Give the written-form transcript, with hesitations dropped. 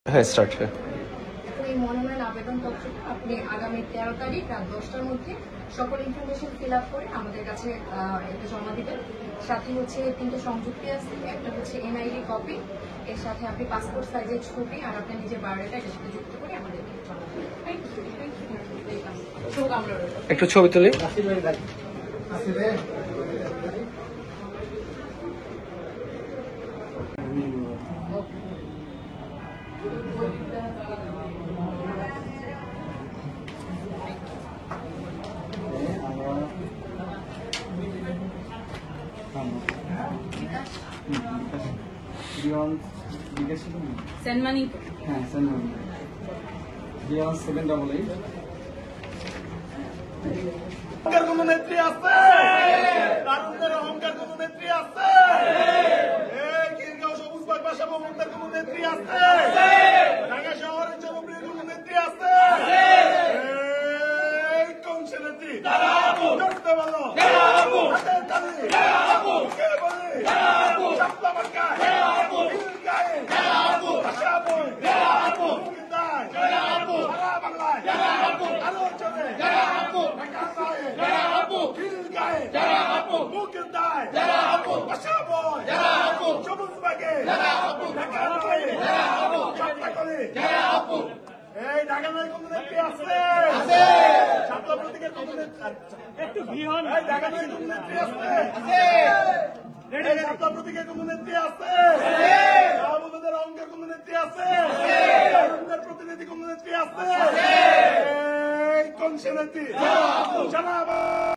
হ্যাঁ, স্টার্ট হ্যাঁ। এখন এই মনোনয়ন আবেদনপত্রটা আপনি আগামী 13 তারিখ রাত 10টার মধ্যে সকল ইনফরমেশন ফিল আপ করে আমাদের কাছে এটা জমা দিবেন। সাথে হচ্ছে 3টে সংযুক্তি আছে, একটা হচ্ছে এনআইডি কপি, এর সাথে আপনি পাসপোর্ট সাইজের ছবি আর আপনার নিজের বায়োডাটা এর সাথে যুক্ত করে আমাদেরকে জমা দিবেন। শুভকামনা রইল। একটু ছবি তুলি। সেন্ড মানি হ্যাঁ সেন্ড মানি 788 অহংকার কোন নেত্রী আছে? তারুণ্যের অহংকার কোন নেত্রী আছে? এই খিলগাঁও সবুজ বাগ বাসা মমতার কোন নেত্রী আছে? ঢাকা শহরের জনপ্রিয় কোন নেত্রী আছে? এই কংসের নেত্রী করতে বলো হাতের তালি কে বলে চাপলা মার্কা খিলগাঁয়ে ভাষা বই মুক্তিদায় সারা বাংলায় আলো চলে একটু বিহন ঢাকা নেত্রী আছে, প্রতীকের কোন নেত্রী আছে, আমাদের অঙ্কের কোন নেত্রী আছে, প্রতিনিধি কোন নেত্রী আছে, কোন সে নেত্রী